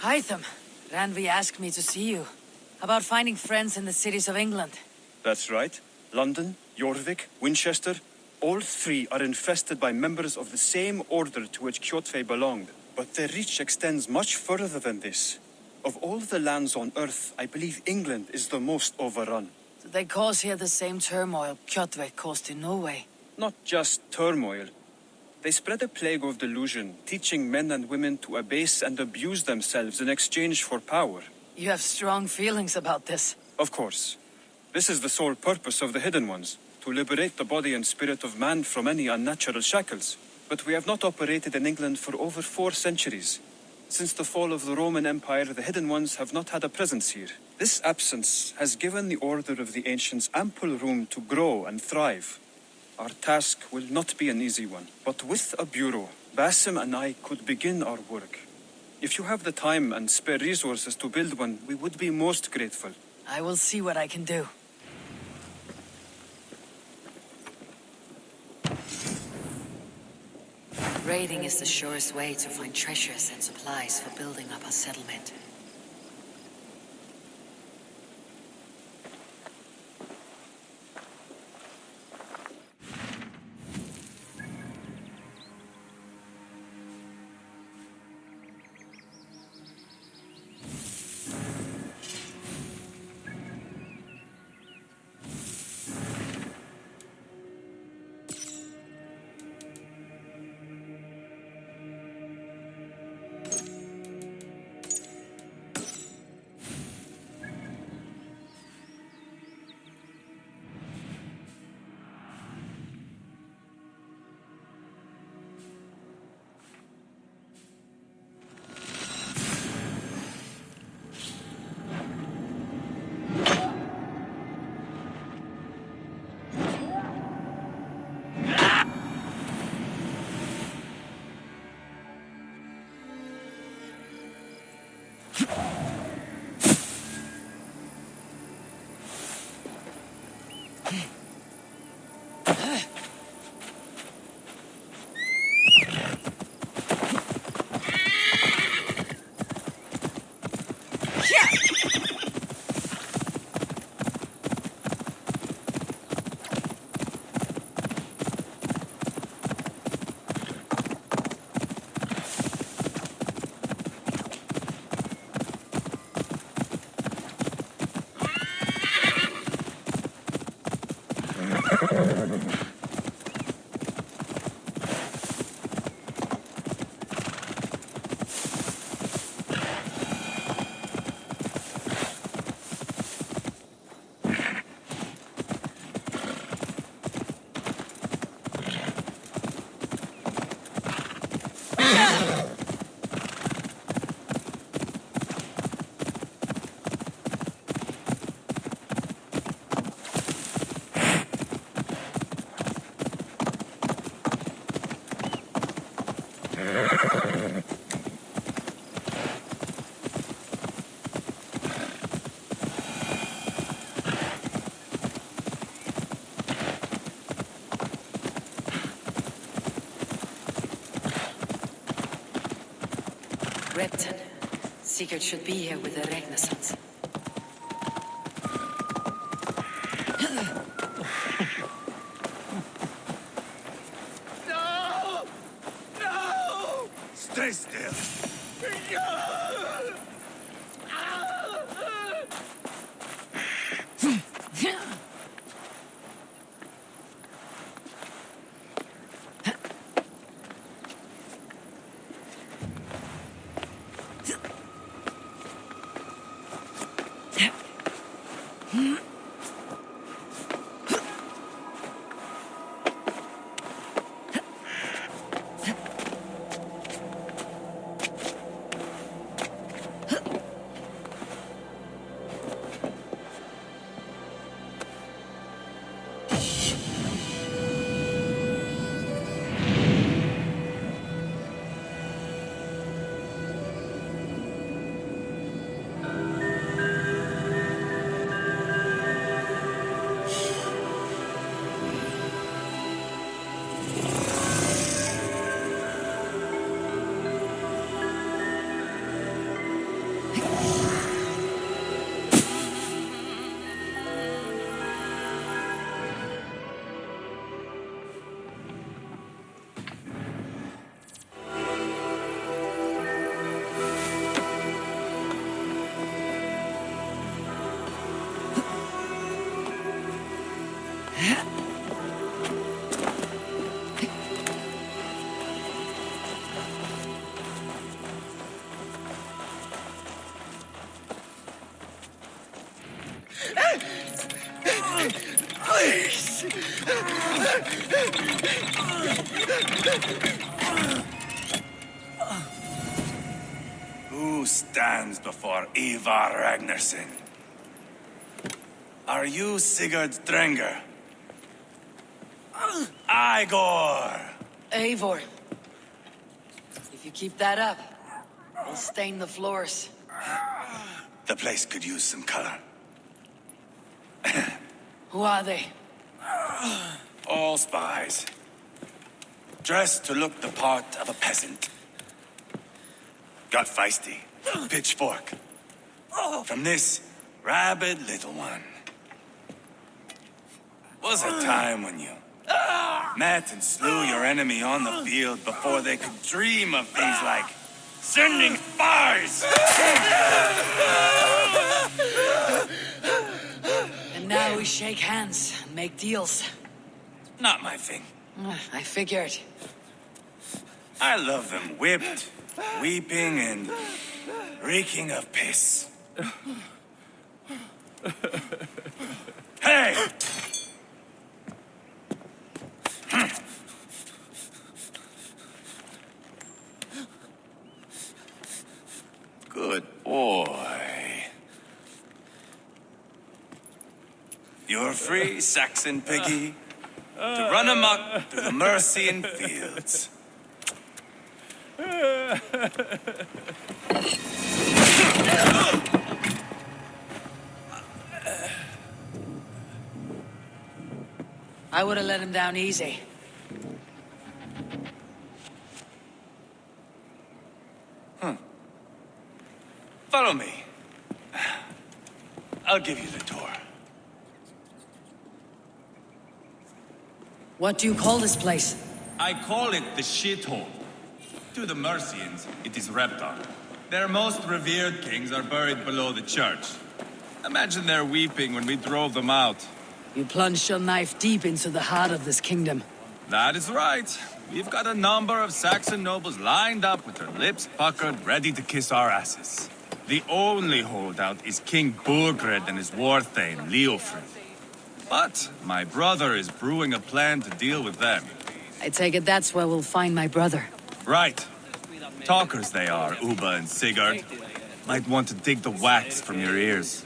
Hytham, Ranvi asked me to see you. About finding friends in the cities of England. That's right. London, Jorvik, Winchester, all three are infested by members of the same order to which Kjotve belonged. But their reach extends much further than this. Of all the lands on Earth, I believe England is the most overrun. Do they cause here the same turmoil Kjotve caused in Norway? Not just turmoil. They spread a plague of delusion, teaching men and women to abase and abuse themselves in exchange for power. You have strong feelings about this. Of course. This is the sole purpose of the Hidden Ones, to liberate the body and spirit of man from any unnatural shackles. But we have not operated in England for over 4 centuries. Since the fall of the Roman Empire, the Hidden Ones have not had a presence here. This absence has given the Order of the Ancients ample room to grow and thrive. Our task will not be an easy one, but with a bureau, Basim and I could begin our work. If you have the time and spare resources to build one, we would be most grateful. I will see what I can do. Raiding is the surest way to find treasures and supplies for building up our settlement. Repton. Sigurd should be here with the Renaissance. No! No! Stay still! Please! Who stands before Ivar Ragnarsson? Are you Sigurd Drenger? Igor! Eivor. If you keep that up, we'll stain the floors. The place could use some color. Who are they? All spies. Dressed to look the part of a peasant. Got feisty. Pitchfork. From this rabid little one. Was a time when you met and slew your enemy on the field before they could dream of things like sending spies! And now we shake hands and make deals. Not my thing. I figured. I love them whipped, weeping, and reeking of piss. Hey! Good boy. You're free, Saxon piggy, to run amok through the Mercian fields. I would have let him down easy. Follow me. I'll give you the tour. What do you call this place? I call it the shithole. To the Mercians, it is Reptar. Their most revered kings are buried below the church. Imagine their weeping when we drove them out. You plunged your knife deep into the heart of this kingdom. That is right. We've got a number of Saxon nobles lined up with their lips puckered, ready to kiss our asses. The only holdout is King Burgred and his warthane, Leofrid. But my brother is brewing a plan to deal with them. I take it that's where we'll find my brother. Right. Talkers they are, Uba and Sigurd. Might want to dig the wax from your ears.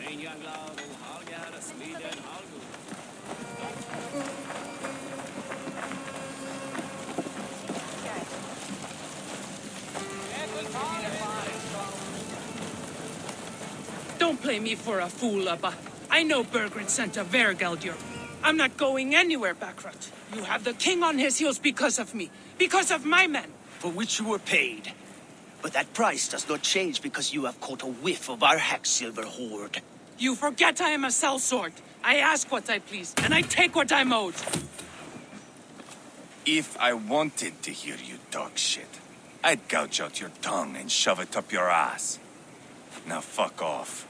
Don't play me for a fool, Abba. I know Burgred sent a Vergeldur. I'm not going anywhere, Backrot. You have the king on his heels because of me. Because of my men. For which you were paid. But that price does not change because you have caught a whiff of our Hacksilver hoard. You forget I am a sellsword. I ask what I please, and I take what I'm owed. If I wanted to hear you talk shit, I'd gouge out your tongue and shove it up your ass. Now fuck off.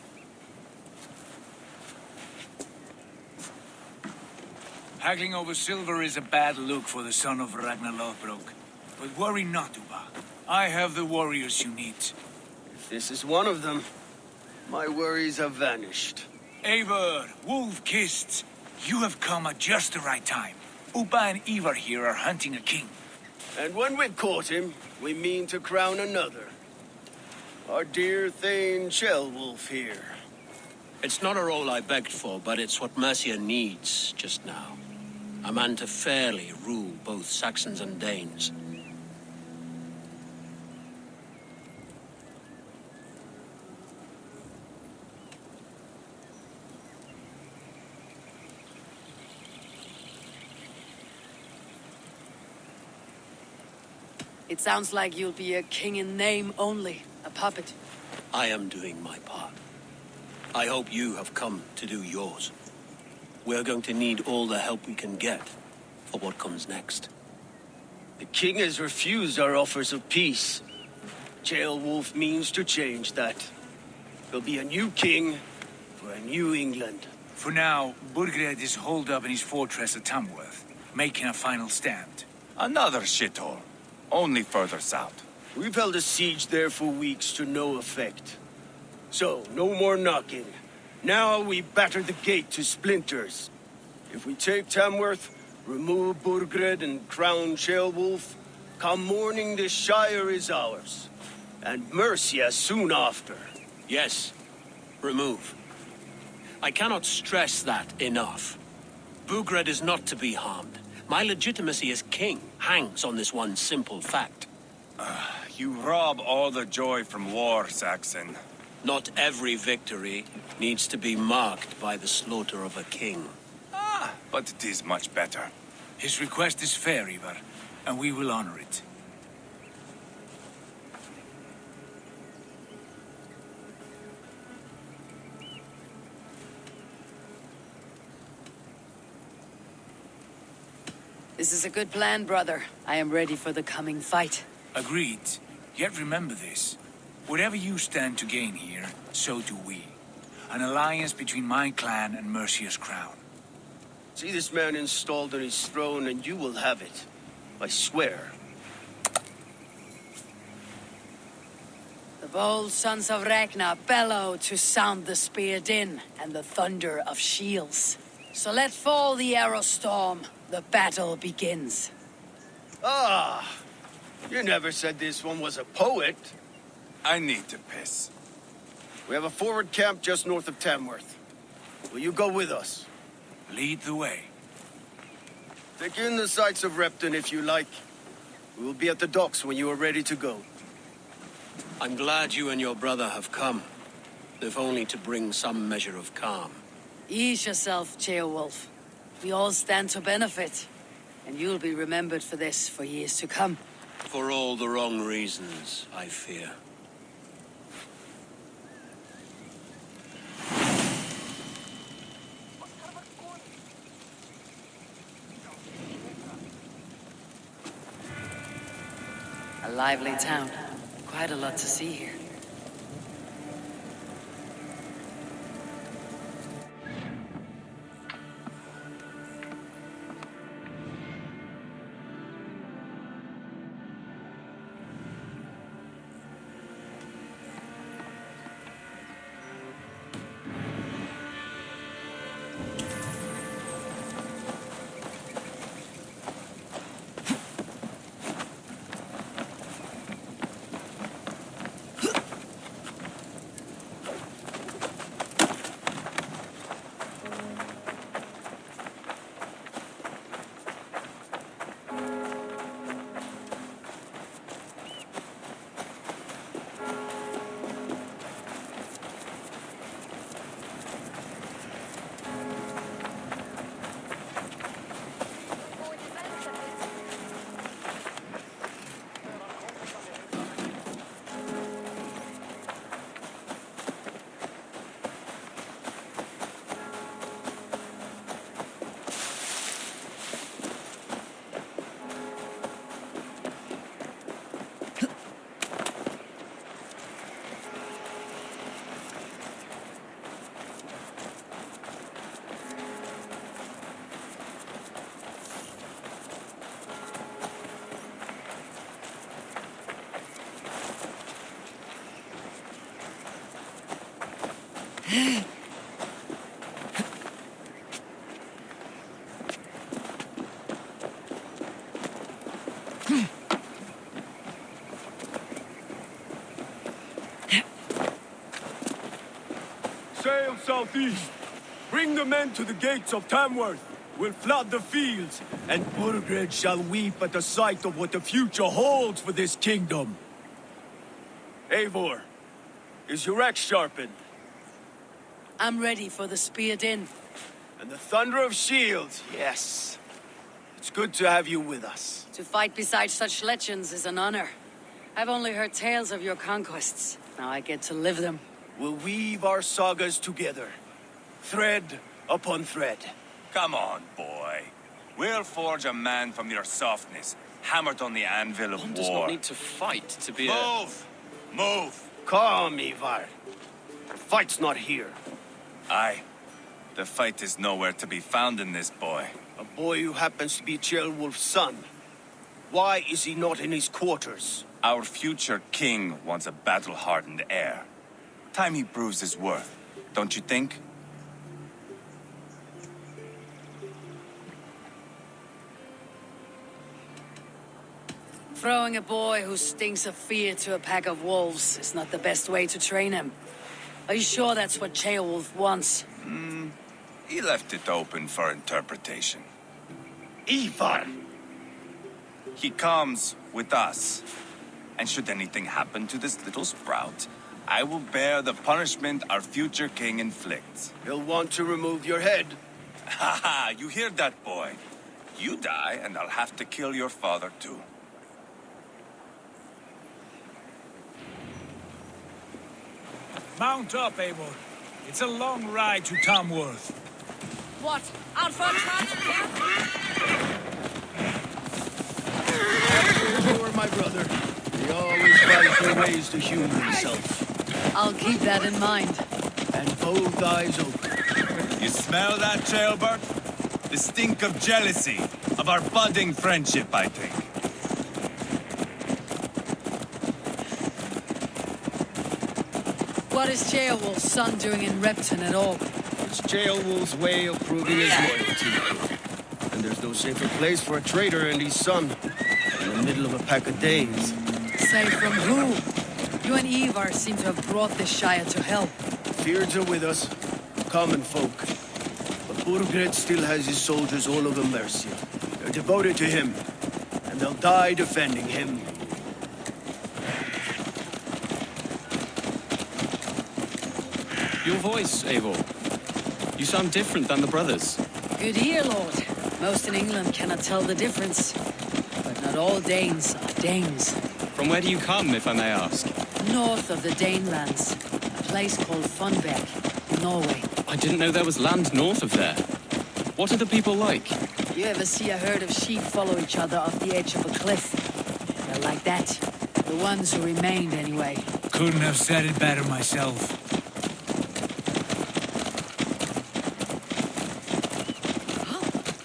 Haggling over silver is a bad look for the son of Ragnar Lothbrok. But worry not, Uba. I have the warriors you need. This is one of them. My worries have vanished. Eivor, wolf-kissed, you have come at just the right time. Uba and Eivor here are hunting a king. And when we've caught him, we mean to crown another. Our dear Thane Shellwolf here. It's not a role I begged for, but it's what Mercia needs just now. A man to fairly rule both Saxons and Danes. It sounds like you'll be a king in name only, a puppet. I am doing my part. I hope you have come to do yours. We're going to need all the help we can get for what comes next. The king has refused our offers of peace. Jailwolf means to change that. There'll be a new king for a new England. For now, Burgred is holed up in his fortress at Tamworth, making a final stand. Another shithole. Only further south. We've held a siege there for weeks to no effect. So, no more knocking. Now we batter the gate to splinters. If we take Tamworth, remove Burgred and crown Ceolwulf, come morning the Shire is ours. And Mercia soon after. Yes, remove. I cannot stress that enough. Burgred is not to be harmed. My legitimacy as king hangs on this one simple fact. You rob all the joy from war, Saxon. Not every victory needs to be marked by the slaughter of a king. But it is much better. His request is fair, Eivor, and we will honor it. This is a good plan, brother. I am ready for the coming fight. Agreed. Yet remember this. Whatever you stand to gain here, so do we. An alliance between my clan and Mercia's crown. See this man installed on his throne and you will have it. I swear. The bold sons of Ragnar bellow to sound the spear din and the thunder of shields. So let fall the arrow storm. The battle begins. Ah! You never said this one was a poet. I need to piss. We have a forward camp just north of Tamworth. Will you go with us? Lead the way. Take in the sights of Repton if you like. We will be at the docks when you are ready to go. I'm glad you and your brother have come, if only to bring some measure of calm. Ease yourself, Ceolwulf. We all stand to benefit, and you'll be remembered for this for years to come. For all the wrong reasons, I fear. A lively town. Quite a lot to see here. Sail southeast. Bring the men to the gates of Tamworth. We'll flood the fields, and Burgred shall weep at the sight of what the future holds for this kingdom. Eivor, is your axe sharpened? I'm ready for the spear din. And the thunder of shields, yes. It's good to have you with us. To fight beside such legends is an honor. I've only heard tales of your conquests. Now I get to live them. We'll weave our sagas together, thread upon thread. Come on, boy. We'll forge a man from your softness, hammered on the anvil of One war. does not need to fight to be Move! Move! Calm, Ivar. The fight's not here. Aye. The fight is nowhere to be found in this boy. A boy who happens to be Ceolwulf's son. Why is he not in his quarters? Our future king wants a battle-hardened heir. Time he proves his worth, don't you think? Throwing a boy who stinks of fear to a pack of wolves is not the best way to train him. Are you sure that's what Ceolwulf wants? He left it open for interpretation. Eivor! He comes with us. And should anything happen to this little sprout, I will bear the punishment our future king inflicts. He'll want to remove your head. Ha ha! You hear that, boy? You die, and I'll have to kill your father, too. Mount up, Eivor. It's a long ride to Tamworth. What? Out for a trot? Eivor, my brother. He always finds new ways to humor himself. I'll keep that in mind. And both eyes open. You smell that, Jailbird? The stink of jealousy, of our budding friendship, I think. What is Ceolwulf's son doing in Repton at all? It's Ceolwulf's way of proving his loyalty. And there's no safer place for a traitor and his son. In the middle of a pack of Danes. Say from who? You and Eivor seem to have brought this Shire to hell. Fears are with us, common folk. But Burgred still has his soldiers all over Mercia. They're devoted to him, and they'll die defending him. Your voice, Eivor. You sound different than the brothers. Good ear, Lord. Most in England cannot tell the difference. But not all Danes are Danes. From where do you come, if I may ask? North of the Danelands, a place called Funbeck, in Norway. I didn't know there was land north of there. What are the people like? You ever see a herd of sheep follow each other off the edge of a cliff? They're like that. The ones who remained, anyway. Couldn't have said it better myself.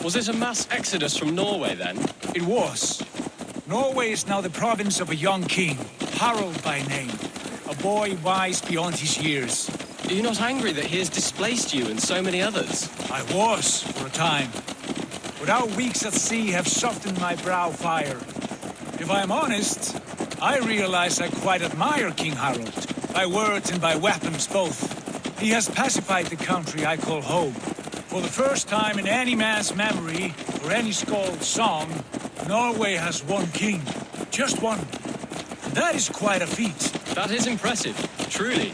Was it a mass exodus from Norway, then? It was. Norway is now the province of a young king, Harald by name. A boy wise beyond his years. Are you not angry that he has displaced you and so many others? I was, for a time. But our weeks at sea have softened my brow fire. If I am honest, I realize I quite admire King Harald. By words and by weapons both. He has pacified the country I call home. For the first time in any man's memory, or any skald's song, Norway has one king. Just one. And that is quite a feat. That is impressive, truly.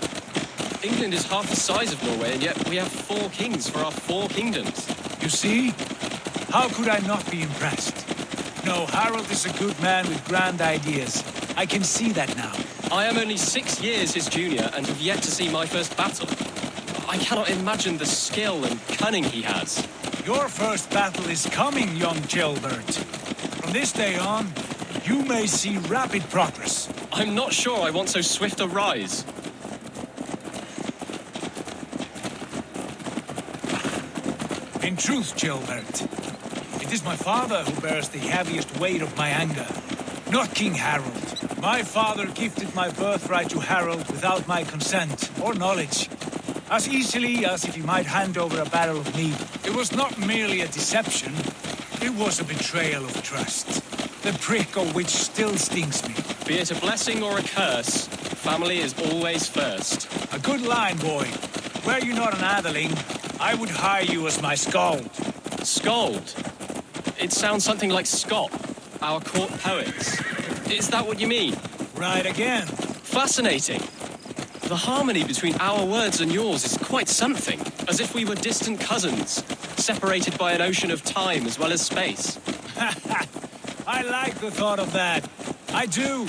England is half the size of Norway, and yet we have 4 kings for our 4 kingdoms. You see? How could I not be impressed? No, Harald is a good man with grand ideas. I can see that now. I am only 6 years his junior and have yet to see my first battle. I cannot imagine the skill and cunning he has. Your first battle is coming, young Ceolbert. From this day on, you may see rapid progress. I'm not sure I want so swift a rise. In truth, Ceolbert, it is my father who bears the heaviest weight of my anger, not King Harald. My father gifted my birthright to Harald without my consent or knowledge. As easily as if he might hand over a barrel of mead. It was not merely a deception, it was a betrayal of trust. The prick of which still stings me. Be it a blessing or a curse, family is always first. A good line, boy. Were you not an atheling, I would hire you as my skald. Skald? It sounds something like Scott, our court poets. Is that what you mean? Right again. Fascinating. The harmony between our words and yours is quite something. As if we were distant cousins, separated by an ocean of time as well as space. I like the thought of that. I do.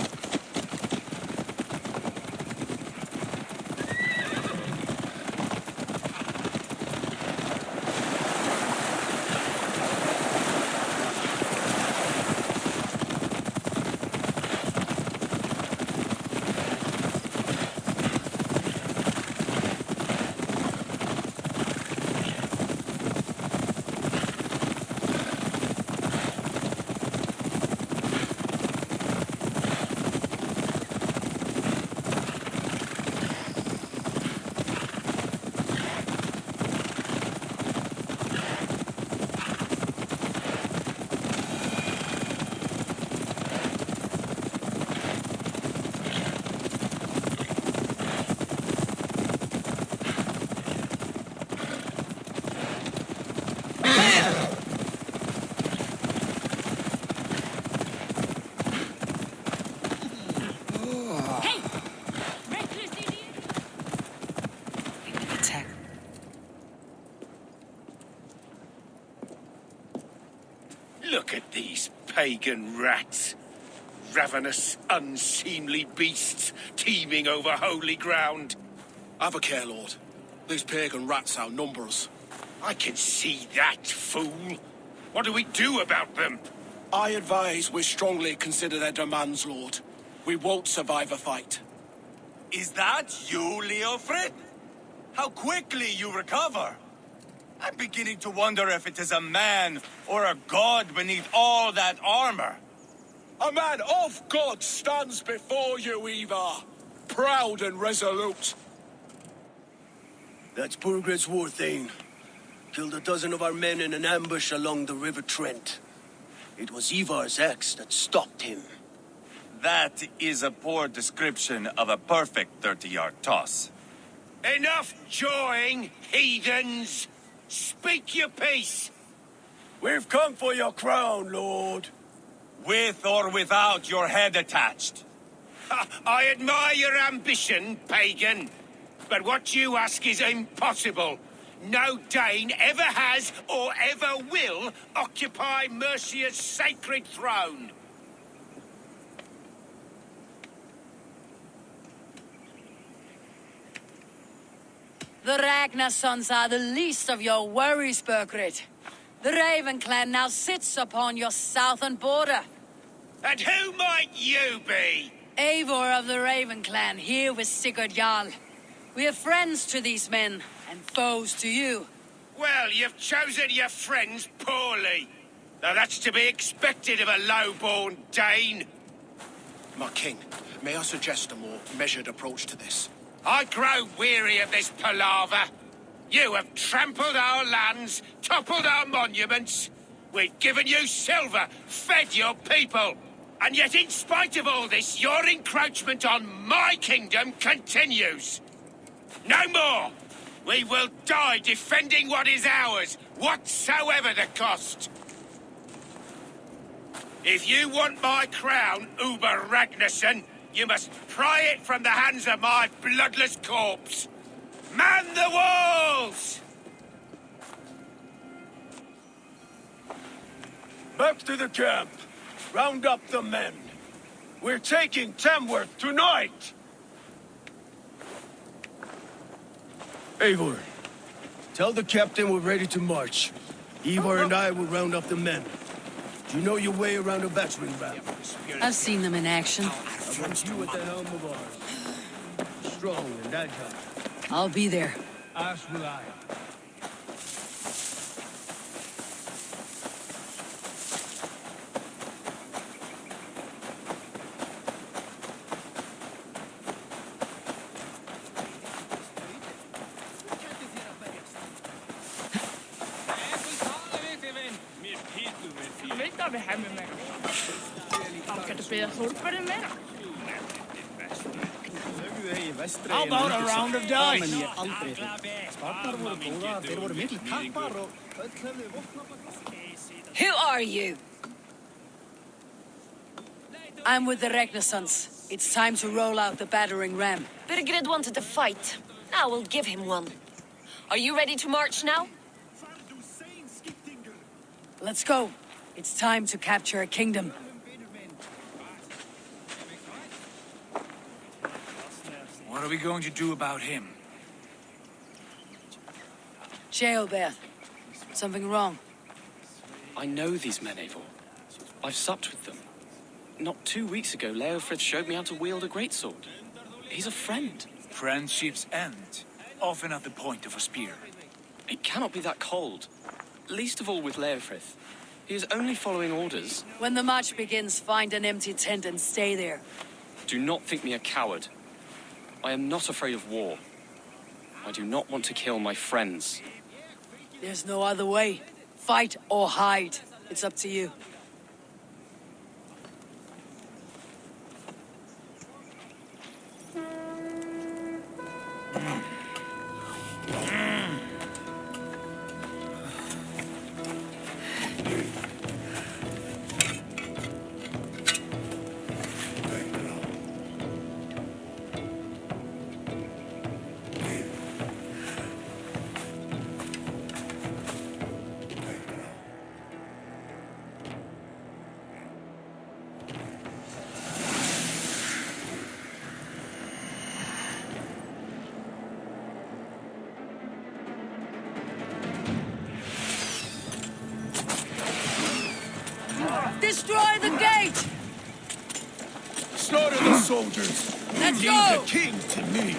Look at these pagan rats. Ravenous, unseemly beasts teeming over holy ground. Have a care, Lord. These pagan rats outnumber us. I can see that, fool. What do we do about them? I advise we strongly consider their demands, Lord. We won't survive a fight. Is that you, Leofrid? How quickly you recover! I'm beginning to wonder if it is a man or a god beneath all that armor. A man of God stands before you, Eivor. Proud and resolute. That's Burgred's Warthane. Killed a dozen of our men in an ambush along the River Trent. It was Ivar's axe that stopped him. That is a poor description of a perfect 30-yard toss. Enough jawing, heathens! Speak your piece! We've come for your crown, Lord. With or without your head attached. I admire your ambition, pagan. But what you ask is impossible. No Dane ever has or ever will occupy Mercia's sacred throne. The Ragnar sons are the least of your worries, Burgred. The Raven clan now sits upon your southern border. And who might you be? Eivor of the Raven clan, here with Sigurd Jarl. We are friends to these men, and foes to you. Well, you've chosen your friends poorly. Now that's to be expected of a low-born Dane. My king, may I suggest a more measured approach to this? I grow weary of this palaver. You have trampled our lands, toppled our monuments. We've given you silver, fed your people. And yet, in spite of all this, your encroachment on my kingdom continues. No more! We will die defending what is ours, whatsoever the cost. If you want my crown, Uber Ragnarsson, you must pry it from the hands of my bloodless corpse. Man the walls! Back to the camp. Round up the men. We're taking Tamworth tonight! Eivor, tell the captain we're ready to march. Eivor and I will round up the men. Do you know your way around a battering ram? I've seen them in action. I want you at the helm of ours. Strong and agile. I'll be there. As will I. How about a round of dice? Who are you? I'm with the Ragnarsons. It's time to roll out the battering ram. Burgred wanted to fight. Now we'll give him one. Are you ready to march now? Let's go. It's time to capture a kingdom. What are we going to do about him? Jailbeth. Something wrong? I know these men, Eivor. I've supped with them. Not 2 weeks ago, Leofrid showed me how to wield a greatsword. He's a friend. Friendships end, often at the point of a spear. It cannot be that cold. Least of all with Leofrid. He is only following orders. When the march begins, find an empty tent and stay there. Do not think me a coward. I am not afraid of war. I do not want to kill my friends. There's no other way. Fight or hide. It's up to you. Destroy the gate! Slaughter the soldiers. Let's Leave go! the king to me.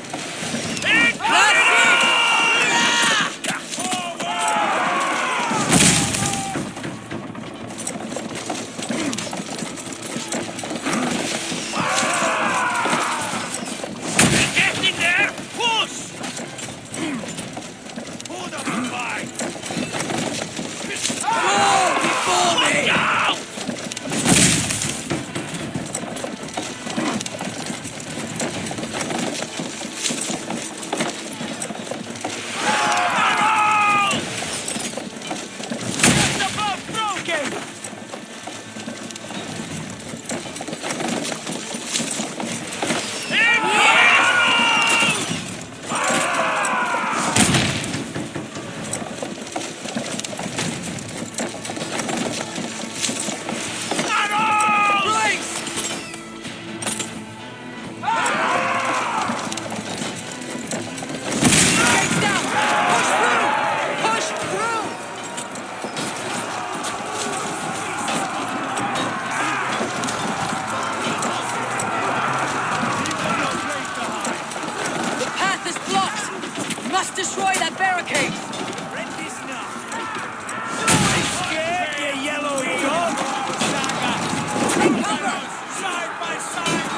Getting there! Push! Hold up the line! Before me! Down! Destroy that barricade! Scared, you yellow dog? Take cover! Side by side!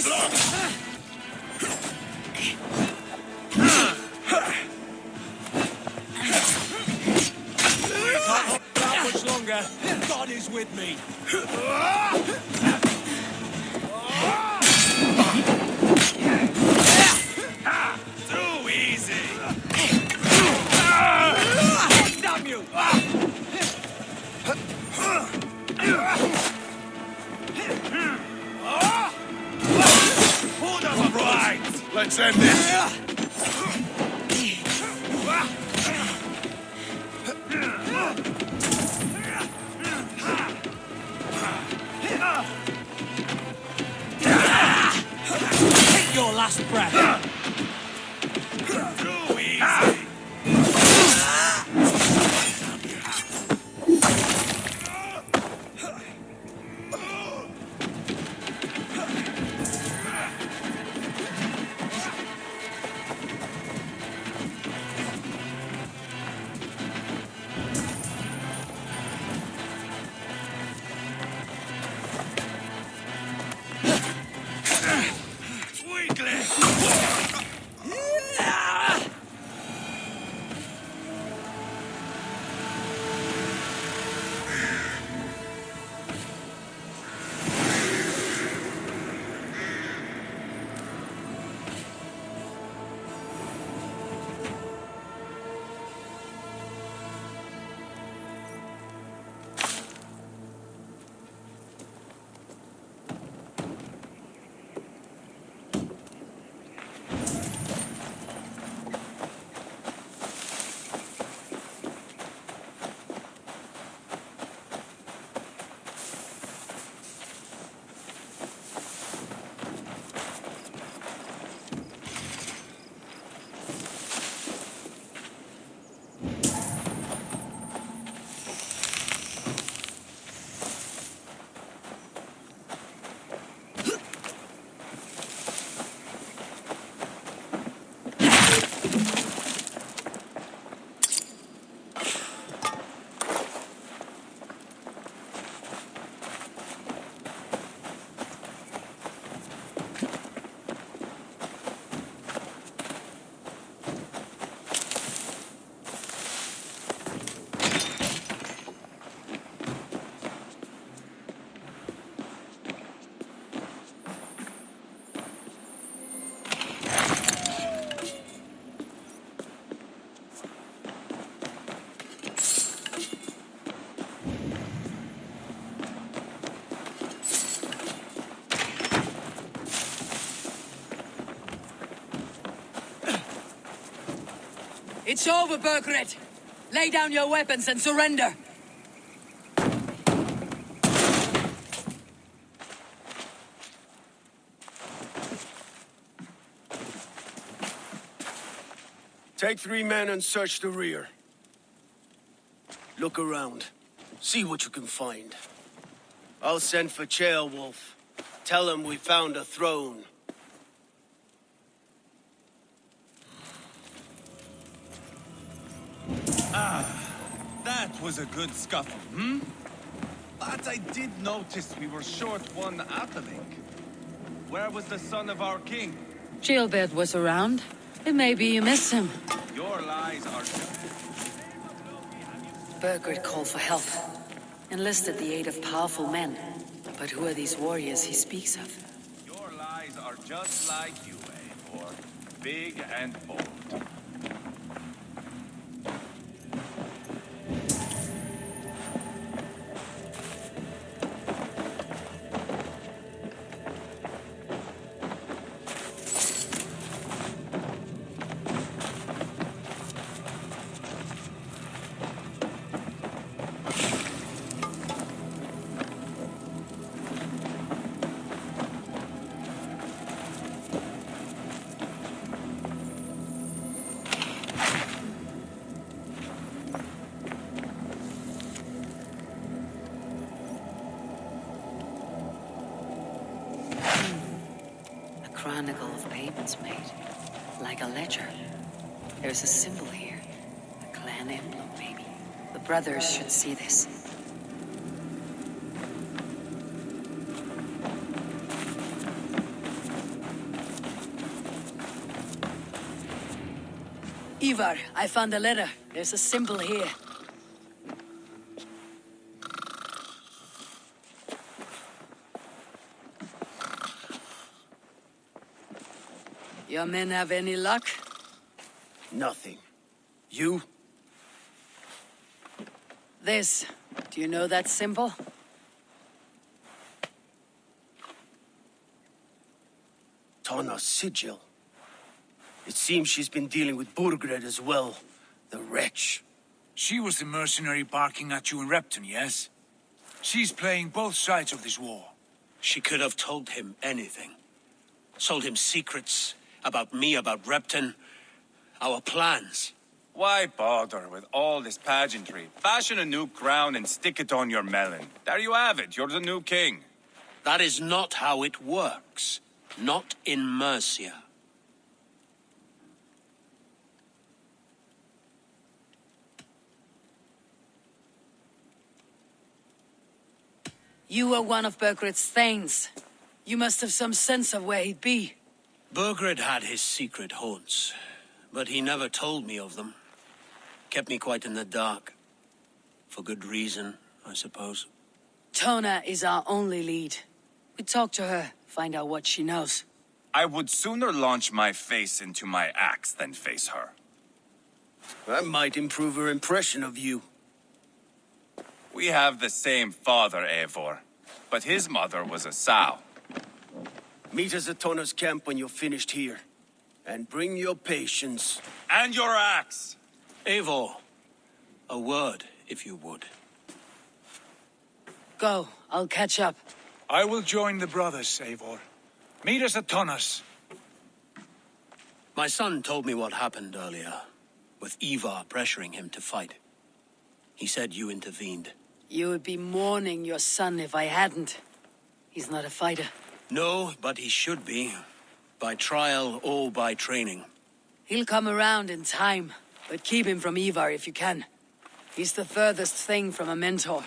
face! Not much longer. God is with me. Too easy! Damn you! Who doesn't right? Let's end this. Take your last breath. Too easy! It's over, Burgred. Lay down your weapons and surrender. Take 3 men and search the rear. Look around. See what you can find. I'll send for Ceolwulf. Tell him we found a throne. That was a good scuffle, hmm? But I did notice we were short one atheling. Where was the son of our king? Gilbert was around. It may be you miss him. Your lies are just... Burgred called for help. Enlisted the aid of powerful men. But who are these warriors he speaks of? Your lies are just like you, Eivor. Big and bold. Chronicle of payments made. Like a ledger. There's a symbol here. A clan emblem, maybe. The brothers should see this. Ivar, I found a letter. There's a symbol here. Your men have any luck? Nothing. You? This. Do you know that symbol? Tana's sigil. It seems she's been dealing with Burgred as well. The wretch. She was the mercenary barking at you in Repton, yes? She's playing both sides of this war. She could have told him anything. Sold him secrets about me, about Repton, our plans. Why bother with all this pageantry? Fashion a new crown and stick it on your melon. There you have it, you're the new king. That is not how it works. Not in Mercia. You were one of Burgred's thanes. You must have some sense of where he'd be. Burgred had his secret haunts, but he never told me of them. Kept me quite in the dark. For good reason, I suppose. Tona is our only lead. We talk to her, find out what she knows. I would sooner launch my face into my axe than face her. That might improve her impression of you. We have the same father, Eivor, but his mother was a sow. Meet us at Tana's camp when you're finished here. And bring your patience. And your axe! Eivor, a word, if you would. Go, I'll catch up. I will join the brothers, Eivor. Meet us at Tana's. My son told me what happened earlier, with Ivar pressuring him to fight. He said you intervened. You would be mourning your son if I hadn't. He's not a fighter. No, but he should be. By trial or by training. He'll come around in time, but keep him from Ivar if you can. He's the furthest thing from a mentor.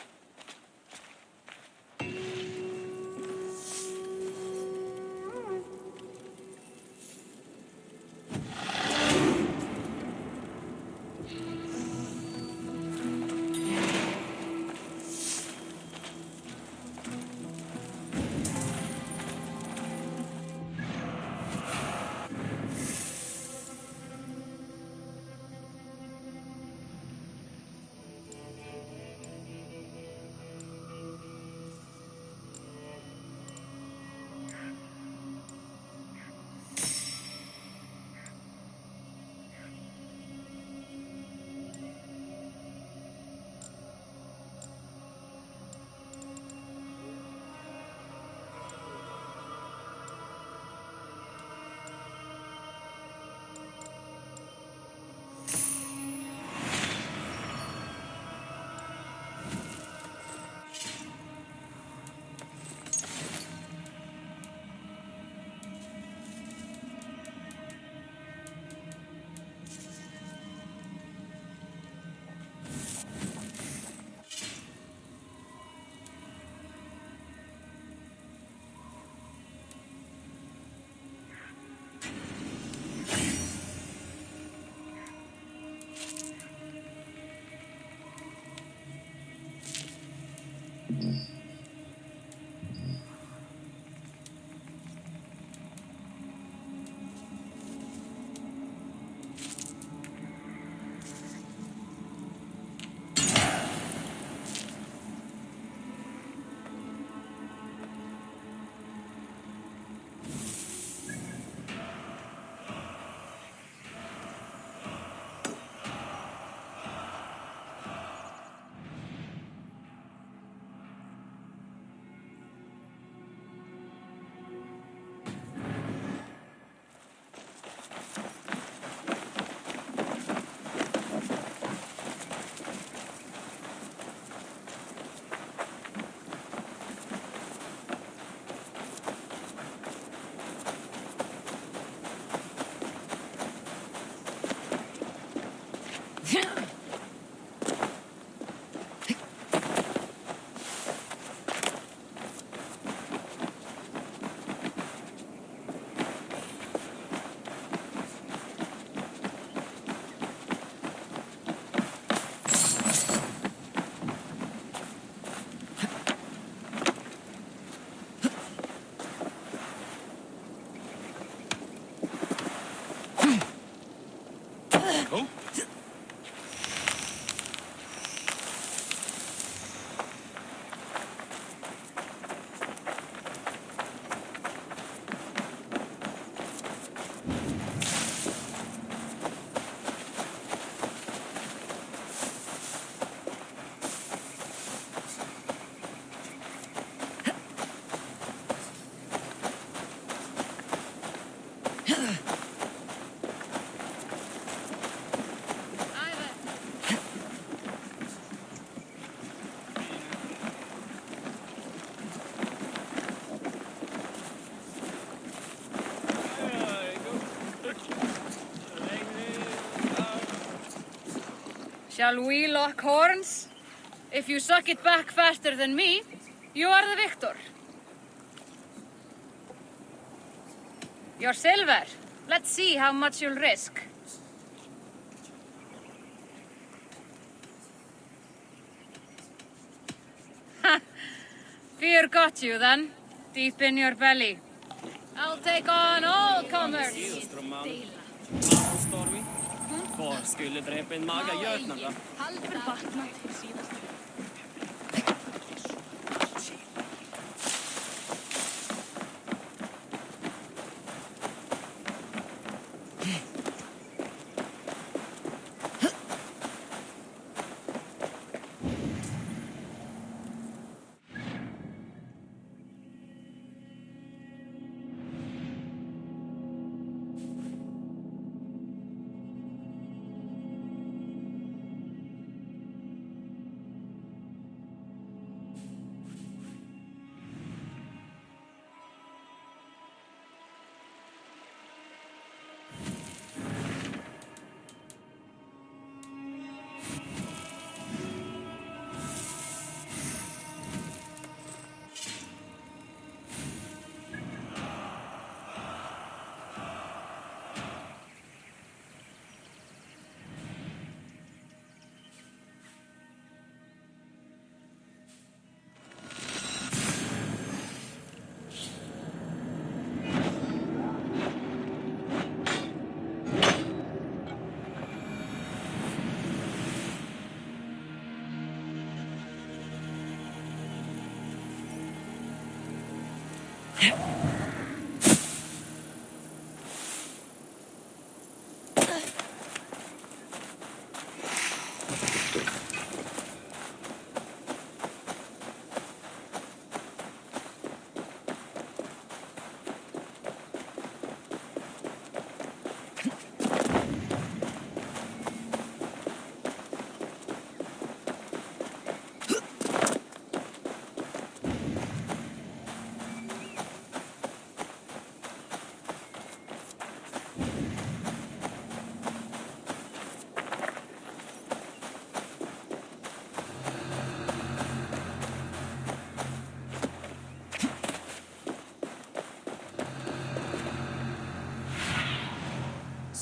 Shall we lock horns? If you suck it back faster than me, you are the victor. Your silver. Let's see how much you'll risk. Ha! Fear got you then, deep in your belly. I'll take on all comers. Var skulle drepe en magergjøtner, da?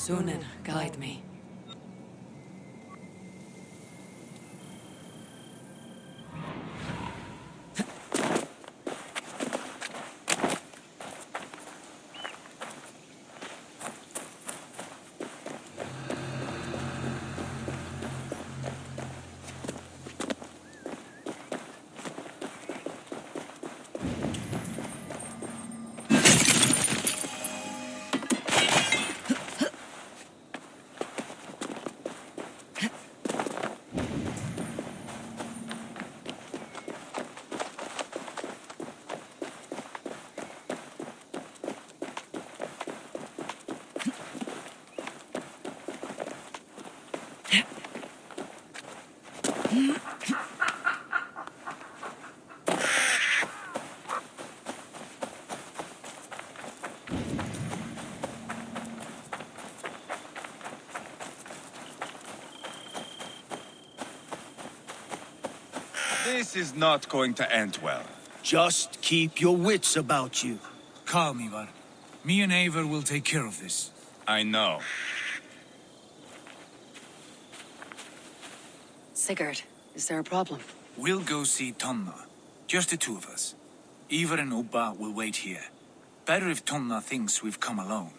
Sunan, guide me. This is not going to end well. Just keep your wits about you. Calm, Ivar. Me and Eivor will take care of this. I know. Sigurd, is there a problem? We'll go see Tonna. Just the two of us. Eivor and Ubba will wait here. Better if Tonna thinks we've come alone.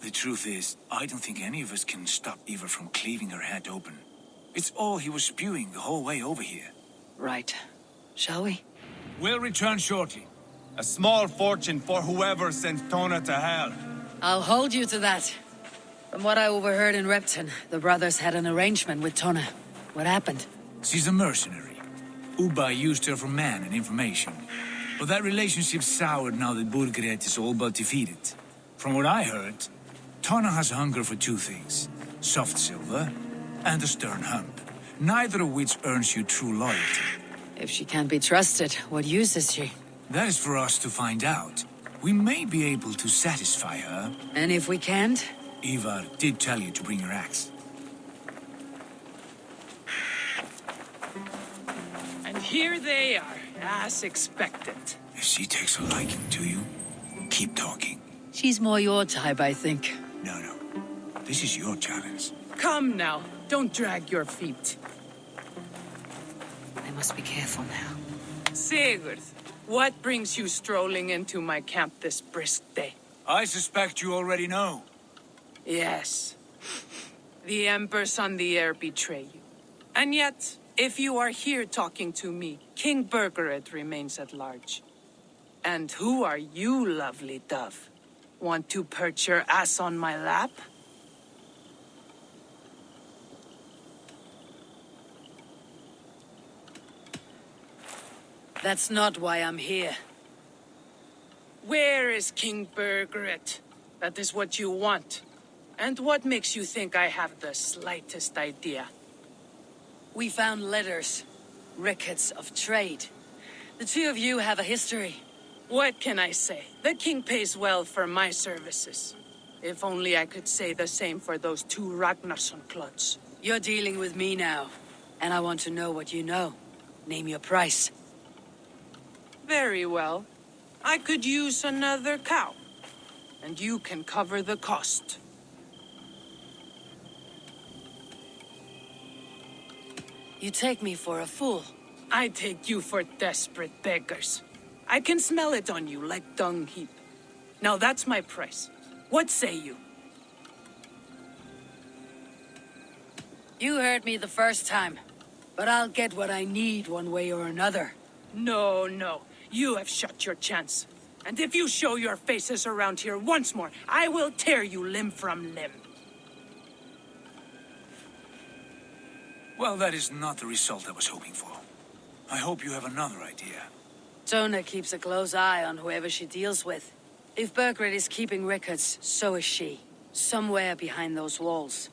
The truth is, I don't think any of us can stop Eivor from cleaving her head open. It's all he was spewing the whole way over here. Right. Shall we? We'll return shortly. A small fortune for whoever sent Tona to hell. I'll hold you to that. From what I overheard in Repton, the brothers had an arrangement with Tonna. What happened? She's a mercenary. Ubba used her for man and information. But that relationship soured now that Burgred is all but defeated. From what I heard, Tonna has hunger for two things. Soft silver and a stern hump. Neither of which earns you true loyalty. If she can't be trusted, what use is she? That is for us to find out. We may be able to satisfy her. And if we can't? Ivar did tell you to bring your axe. Here they are, as expected. If she takes a liking to you, keep talking. She's more your type, I think. No. This is your challenge. Come now, don't drag your feet. I must be careful now. Sigurd, what brings you strolling into my camp this brisk day? I suspect you already know. Yes. The Embers on the air betray you. And yet, if you are here talking to me, King Burgered remains at large. And who are you, lovely dove? Want to perch your ass on my lap? That's not why I'm here. Where is King Burgered? That is what you want. And what makes you think I have the slightest idea? We found letters, records of trade. The two of you have a history. What can I say? The king pays well for my services. If only I could say the same for those two Ragnarsson clods. You're dealing with me now, and I want to know what you know. Name your price. Very well. I could use another cow. And you can cover the cost. You take me for a fool. I take you for desperate beggars. I can smell it on you like dung heap. Now that's my price. What say you? You heard me the first time, but I'll get what I need one way or another. No. You have shot your chance. And if you show your faces around here once more, I will tear you limb from limb. Well, that is not the result I was hoping for. I hope you have another idea. Tona keeps a close eye on whoever she deals with. If Burgred is keeping records, so is she. Somewhere behind those walls.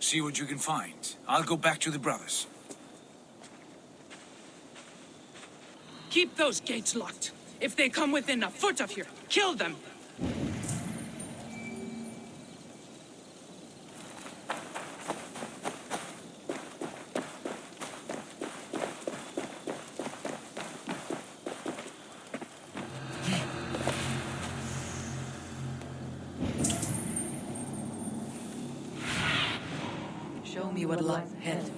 See what you can find. I'll go back to the brothers. Keep those gates locked. If they come within a foot of here, kill them. Show me what lies ahead.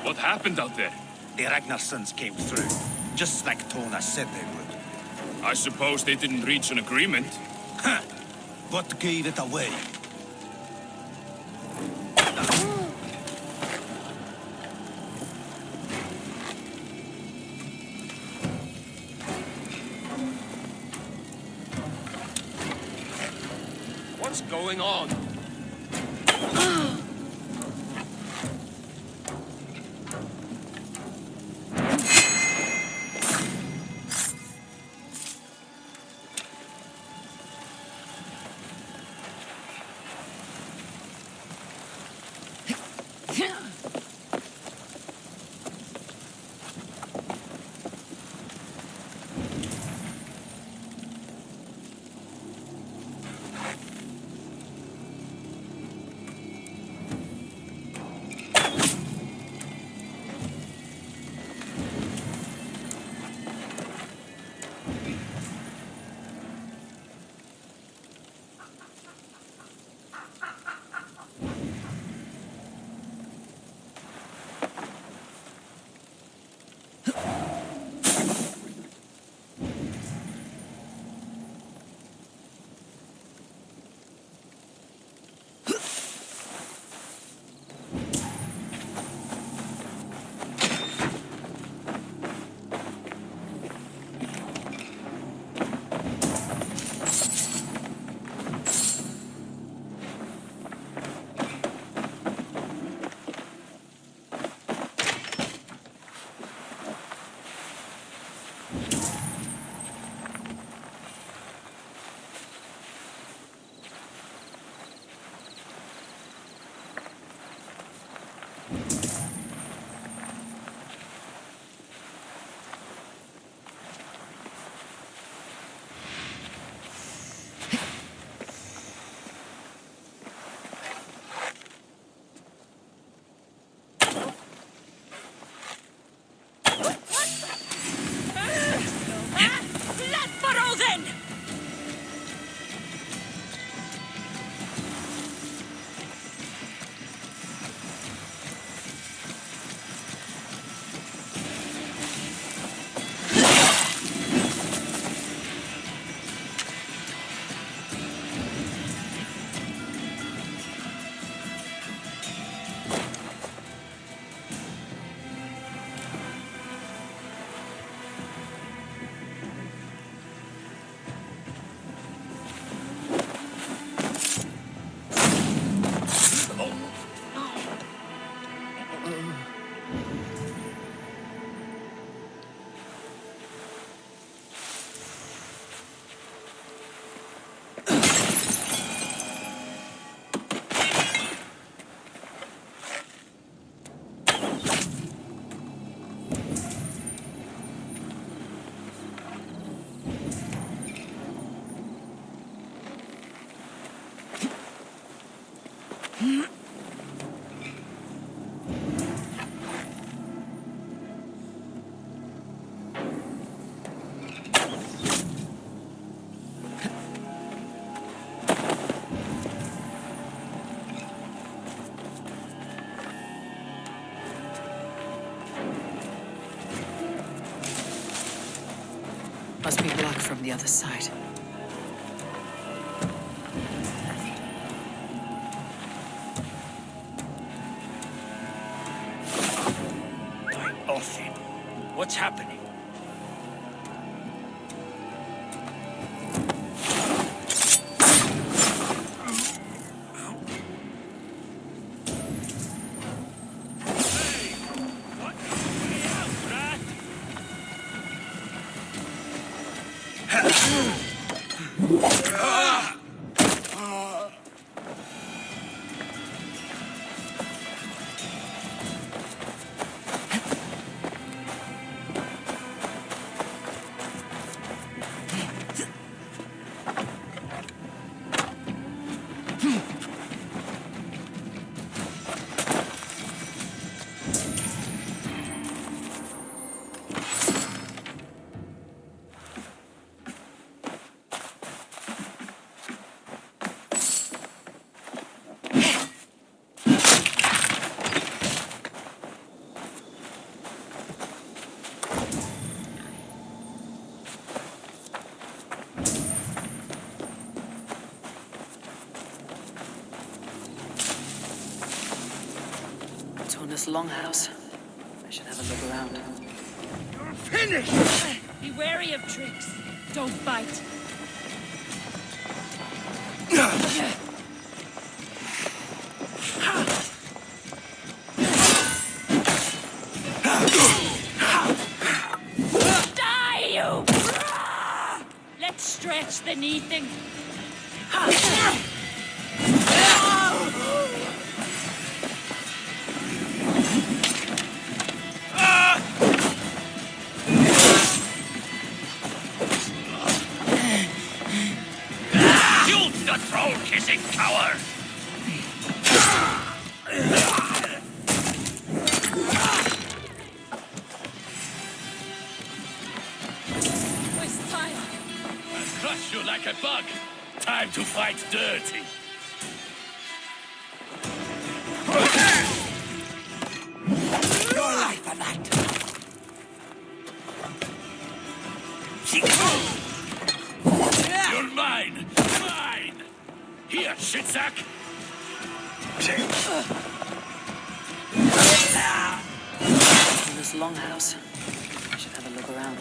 What happened out there? The Ragnarssons came through, just like Tona said they would. I suppose they didn't reach an agreement. Huh. What gave it away? What's going on? Must be blocked from the other side. Off him. What's happening? This longhouse. I should have a look around. You're finished! Be wary of tricks. Don't bite. Die, you! Let's stretch the knee thing. Troll-kissing coward! Waste time. I'll crush you like a bug. Time to fight dirty. Your life on that! You're mine! Mine! Here, shitsack! In this longhouse. I should have a look around.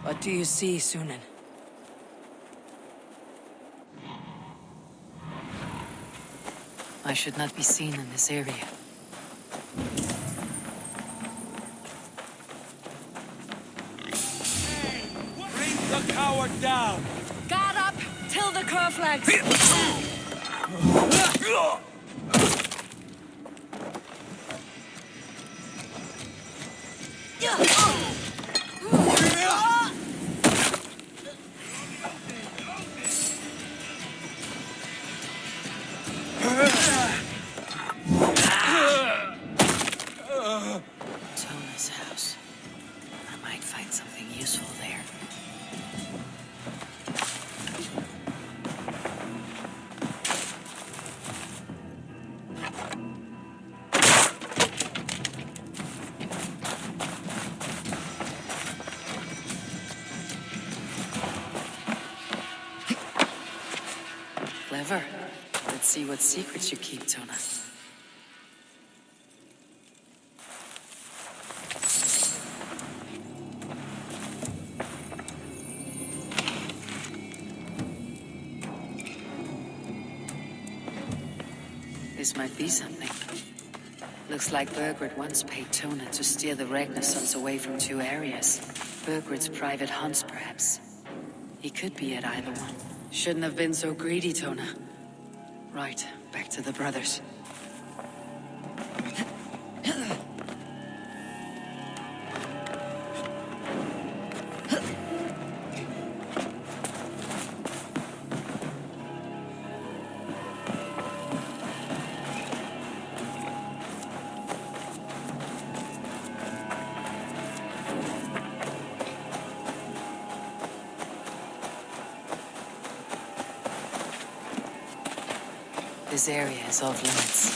What do you see, Sunan? I should not be seen in this area. Bring the coward down! Guard up! Till the crow flags! Tona's house. I might find something useful there. Clever. Let's see what secrets you keep, Tona. This might be something. Looks like Burgred once paid Tona to steer the Ragnarsons away from 2 areas. Burgred's private hunts, perhaps. He could be at either one. Shouldn't have been so greedy, Tona. Right, back to the brothers. This area is off limits.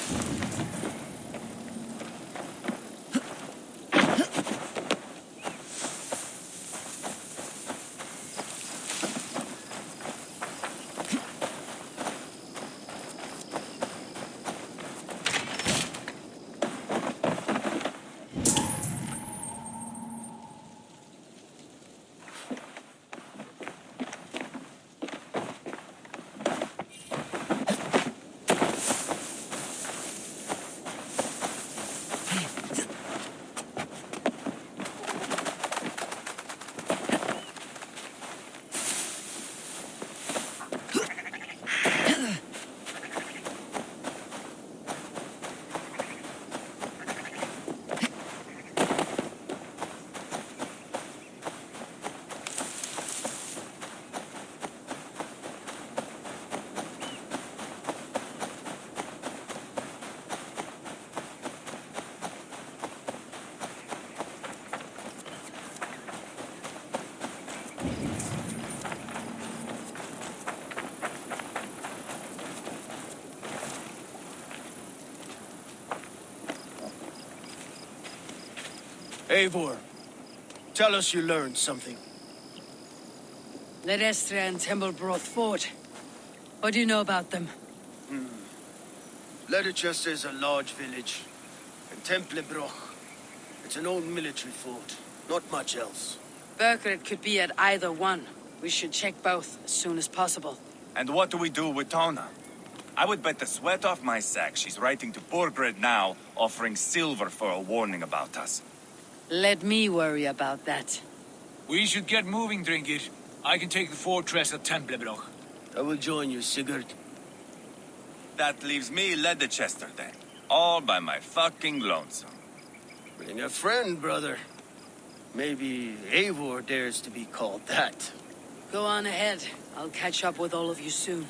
Eivor, tell us you learned something. Ledestra and Templebroth fought. What do you know about them? Ledechester is a large village. And Templebroch, it's an old military fort. Not much else. Burgred could be at either one. We should check both as soon as possible. And what do we do with Tona? I would bet the sweat off my sack she's writing to Burgred now, offering silver for a warning about us. Let me worry about that. We should get moving, Drinkit. I can take the fortress of Templebroch. I will join you, Sigurd. That leaves me Ledechester then. All by my fucking lonesome. Bring a friend, brother. Maybe Eivor dares to be called that. Go on ahead. I'll catch up with all of you soon.